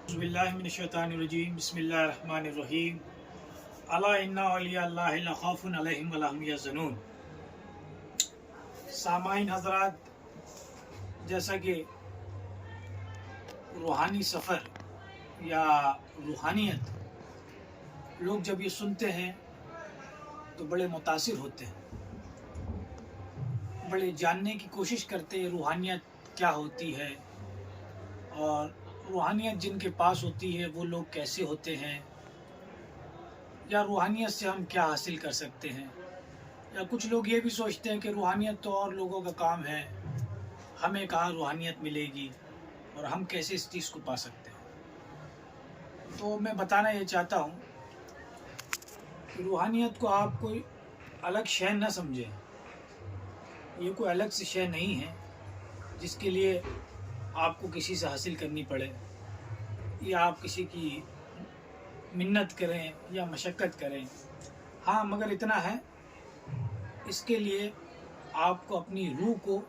बिस्मिल्लाहिर्रहमानिर्रहीम बिस्मिल्लाहिर्रहमानिर्रहीम अला इन्ना औलिया अल्लाहि ला खौफुन अलैहिम वला हुम यहज़नून। सामाईन हज़रात, जैसा कि रूहानी सफ़र या रूहानियत लोग जब ये सुनते हैं तो बड़े मुतासिर होते हैं, बड़े जानने की कोशिश करते हैं रूहानियत क्या होती है और रूहानियत जिनके पास होती है वो लोग कैसे होते हैं, या रूहानियत से हम क्या हासिल कर सकते हैं। या कुछ लोग ये भी सोचते हैं कि रूहानियत तो और लोगों का काम है, हमें कहाँ रूहानियत मिलेगी और हम कैसे इस चीज़ को पा सकते हैं। तो मैं बताना ये चाहता हूँ कि रूहानियत को आप कोई अलग शय न समझें। ये कोई अलग सी शय नहीं है जिसके लिए आपको किसी से हासिल करनी पड़े या आप किसी की मिन्नत करें या मशक्क़त करें। हाँ, मगर इतना है, इसके लिए आपको अपनी रूह को,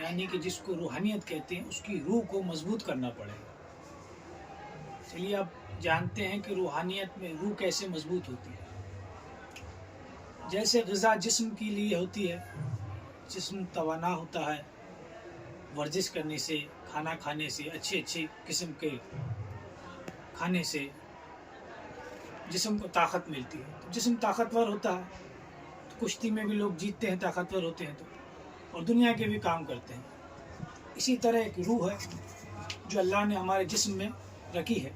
यानी कि जिसको रूहानियत कहते हैं, उसकी रूह को मजबूत करना पड़ेगा। चलिए आप जानते हैं कि रूहानियत में रूह कैसे मजबूत होती है। जैसे ग़िज़ा जिस्म के लिए होती है, जिस्म तवाना होता है वर्जिश करने से, खाना खाने से, अच्छे किस्म के खाने से जिस्म को ताकत मिलती है। तो जिस्म ताकतवर होता है तो कुश्ती में भी लोग जीतते हैं, ताकतवर होते हैं तो, और दुनिया के भी काम करते हैं। इसी तरह एक रूह है जो अल्लाह ने हमारे जिस्म में रखी है।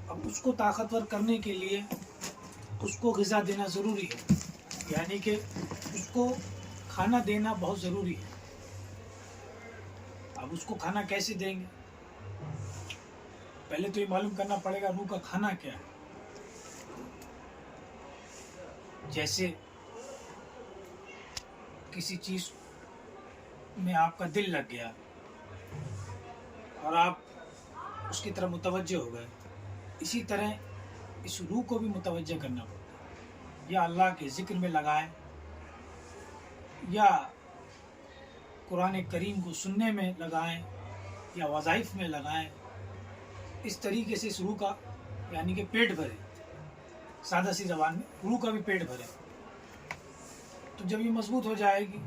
अब उसको ताकतवर करने के लिए उसको ग़िज़ा देना ज़रूरी है, यानी कि उसको खाना देना बहुत ज़रूरी है। अब उसको खाना कैसे देंगे? पहले तो ये मालूम करना पड़ेगा रूह का खाना क्या है। जैसे किसी चीज़ में आपका दिल लग गया और आप उसकी तरफ मुतवज्जह हो गए, इसी तरह इस रूह को भी मुतवज्जह करना पड़ता है। या अल्लाह के ज़िक्र में लगाएं, या कुरान करीम को सुनने में लगाएं, या वज़ाइफ में लगाएं। इस तरीके से इस रूह का, यानी कि पेट भरे, सादा सी ज़बान में रूह का भी पेट भरे। तो जब ये मजबूत हो जाएगी,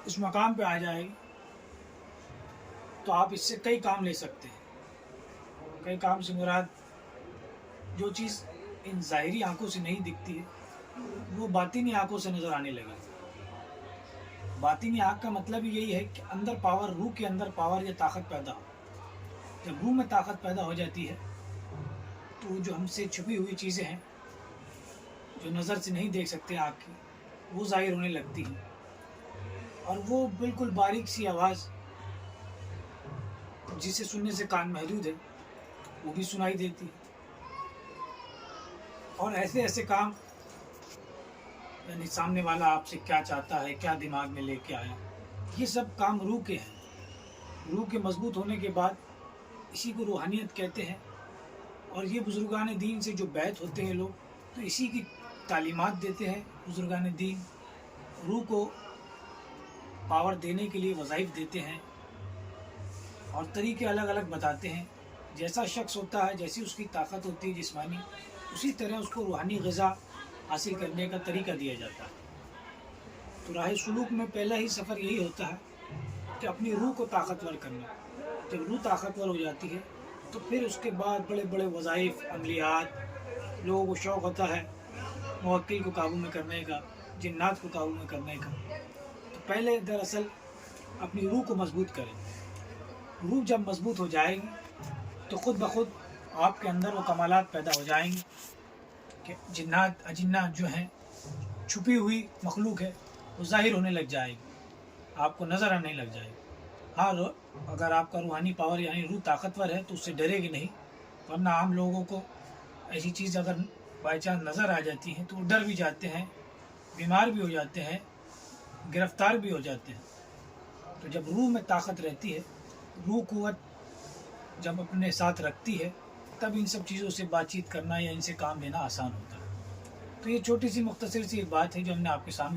इस मकाम पे आ जाएगी, तो आप इससे कई काम ले सकते हैं। कई काम से मुराद जो चीज़ इन ज़ाहिरी आंखों से नहीं दिखती है वो बातिनी आंखों से नज़र आने लगी। बातिनी आँख का मतलब यही है कि अंदर पावर, रूह के अंदर पावर या ताकत पैदा हो। जब रूह में ताकत पैदा हो जाती है तो जो हमसे छुपी हुई चीज़ें हैं, जो नज़र से नहीं देख सकते आँख की, वो ज़ाहिर होने लगती हैं। और वो बिल्कुल बारीक सी आवाज़ जिसे सुनने से कान महदूद है, वो भी सुनाई देती है। और ऐसे काम, यानी सामने वाला आपसे क्या चाहता है, क्या दिमाग में लेके आया, ये सब काम रूह के हैं। रूह के मजबूत होने के बाद इसी को रूहानियत कहते हैं। और ये बुज़ुर्गान दीन से जो बैत होते हैं लोग, तो इसी की तालीमात देते हैं। बुज़ुर्गान दीन रूह को पावर देने के लिए वज़ाइफ देते हैं और तरीके अलग अलग बताते हैं। जैसा शख्स होता है, जैसी उसकी ताकत होती है जिस्मानी, उसी तरह उसको रूहानी ग़िज़ा हासिल करने का तरीका दिया जाता है। तो राह सुलूक में पहला ही सफ़र यही होता है कि अपनी रूह को ताकतवर करना। जब रूह ताकतवर हो जाती है तो फिर उसके बाद बड़े बड़े वज़ाइफ, अमलियात, लोगों को शौक़ होता है मुवक्किल को काबू में करने का, जिन्नात को काबू में करने का। तो पहले दरअसल अपनी रूह को मजबूत करें। रूह जब मजबूत हो जाएगी तो ख़ुद ब खुद आपके अंदर वो कमालात पैदा हो जाएंगे कि जिन्नात, अजिन्नात जो हैं, छुपी हुई मखलूक है, वो ज़ाहिर होने लग जाएगी, आपको नज़र आने लग जाएगी। हाँ, अगर आपका रूहानी पावर यानी रूह ताकतवर है तो उससे डरेगी नहीं, वरना आम लोगों को ऐसी चीज़ अगर बाई चांस नज़र आ जाती है तो वो डर भी जाते हैं, बीमार भी हो जाते हैं, गिरफ़्तार भी हो जाते हैं। तो जब रूह में ताकत रहती है, रूह क़ुव्वत जब अपने साथ रखती है, तब इन सब चीज़ों से बातचीत करना या इनसे काम लेना आसान होता है। तो ये छोटी सी मुख्तसर सी एक बात है जो हमने आपके सामने